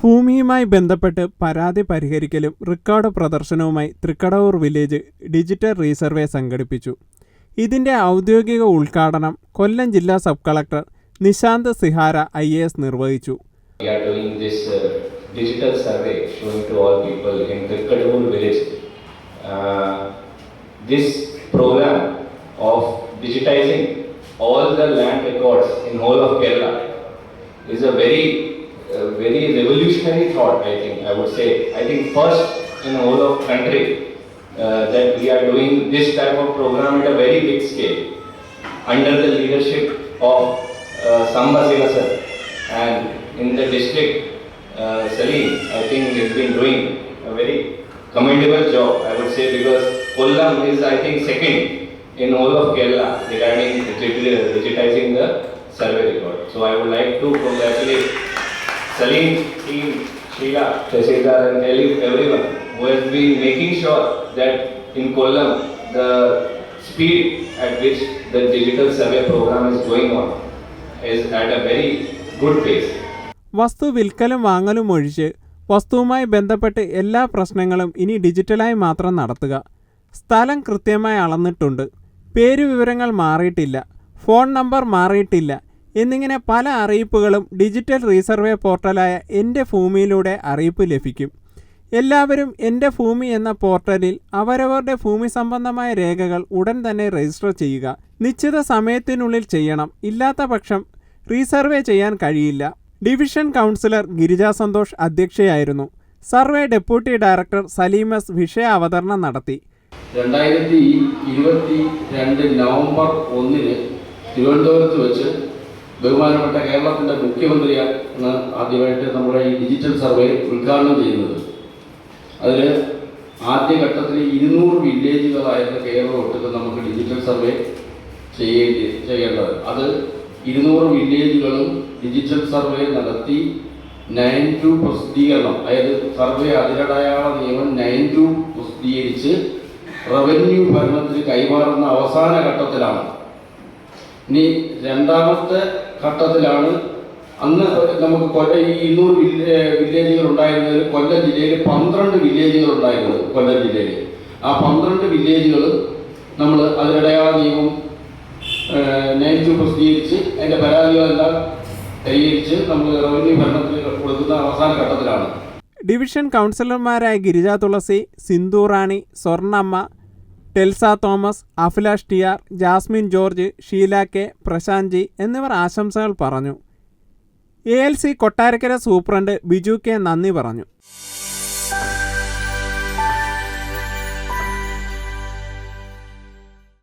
ഭൂമിയുമായി ബന്ധപ്പെട്ട് പരാതി പരിഹരിക്കലും റെക്കോർഡ് പ്രദർശനവുമായി തൃക്കടവൂർ വില്ലേജ് ഡിജിറ്റൽ റീസർവേ സംഘടിപ്പിച്ചു. ഇതിന്റെ ഔദ്യോഗിക ഉദ്ഘാടനം കൊല്ലം ജില്ലാ sub collector Nishant Sihara IAS നിർവഹിച്ചു. Digital survey showing to all people in Thrikadavur village. This program of digitizing all the land records in whole of Kerala is a very revolutionary thought. I would say first in whole of country that we are doing this type of program at a very big scale under the leadership of Samba Sena sir, and in the district Salim, I think has been doing a very commendable job, I would say, because Kollam is, I think, second in all of Kerala regarding digitizing the survey record. So I would like to congratulate Salim, team, Sheila, Shashida and everyone who has been making sure that in Kollam the speed at which the digital survey program is going on is at a very good pace. വസ്തു വിൽക്കലും വാങ്ങലും ഒഴിച്ച് വസ്തുവുമായി ബന്ധപ്പെട്ട് എല്ലാ പ്രശ്നങ്ങളും ഇനി ഡിജിറ്റലായി മാത്രം നടത്തുക. സ്ഥലം കൃത്യമായി അളന്നിട്ടുണ്ട്, പേരുവിവരങ്ങൾ മാറിയിട്ടില്ല, ഫോൺ നമ്പർ മാറിയിട്ടില്ല എന്നിങ്ങനെ പല അറിയിപ്പുകളും ഡിജിറ്റൽ റീസർവേ പോർട്ടലായ എൻ്റെ ഭൂമിയിലൂടെ അറിയിപ്പ് ലഭിക്കും. എല്ലാവരും എൻ്റെ ഭൂമി എന്ന പോർട്ടലിൽ അവരവരുടെ ഭൂമി സംബന്ധമായ രേഖകൾ ഉടൻ തന്നെ രജിസ്റ്റർ ചെയ്യുക. നിശ്ചിത സമയത്തിനുള്ളിൽ ചെയ്യണം, ഇല്ലാത്ത പക്ഷം റീസർവേ ചെയ്യാൻ കഴിയില്ല. ഡിവിഷൻ കൗൺസിലർ ഗിരിജ സന്തോഷ് അധ്യക്ഷയായിരുന്നു. Survey deputy director Saleem S വിഷയ അവതരണം നടത്തി. 2022 നവംബർ 1 തിരുവനന്തപുരത്ത് വെച്ച് ബഹുമാനപ്പെട്ട കേരളത്തിൻ്റെ മുഖ്യമന്ത്രിയാണ് ആദ്യമായിട്ട് നമ്മുടെ ഈ ഡിജിറ്റൽ സർവേ ഉദ്ഘാടനം ചെയ്യുന്നത്. അതിൽ ആദ്യഘട്ടത്തിൽ 200 വില്ലേജുകളായിരുന്നു കേരളം ഒട്ടുക്ക് നമുക്ക് ഡിജിറ്റൽ സർവേ ചെയ്യേണ്ടത്. അത് 200 വില്ലേജുകളും ഡിജിറ്റൽ സർവേ നടത്തി 9-2 പ്രസിദ്ധീകരണം, അതായത് സർവേ അതിരടയാള നിയമം 9-2 പ്രസിദ്ധീകരിച്ച് റവന്യൂ ഭരണത്തിന് കൈമാറുന്ന അവസാന ഘട്ടത്തിലാണ്. ഇനി രണ്ടാമത്തെ ഘട്ടത്തിലാണ് അന്ന് നമുക്ക് കൊല്ലം ഈ 200 വില്ലേജുകൾ ഉണ്ടായിരുന്നതിൽ കൊല്ലം ജില്ലയിൽ 12 വില്ലേജുകൾ ഉണ്ടായിരുന്നത്. കൊല്ലം ജില്ലയിൽ ആ 12 വില്ലേജുകൾ നമ്മൾ അതിരടയാള നിയമം 9-2 പ്രസിദ്ധീകരിച്ച് അതിൻ്റെ പരാതികളെല്ലാം പരിഹരിച്ച് നമ്മൾ റവന്യൂ ഭരണത്തിന് കൊടുക്കുന്ന അവസാന ഘട്ടത്തിലാണ്. ഡിവിഷൻ കൗൺസിലർമാരായ Girija Thulasi, Sindhu Rani, Swarnamma, Telsa Thomas, Abhilash TR, Jasmine George, Sheela K, Prashanth G എന്നിവർ ആശംസകൾ പറഞ്ഞു. ALC Kottarakkara superintendent Biju K നന്ദി പറഞ്ഞു.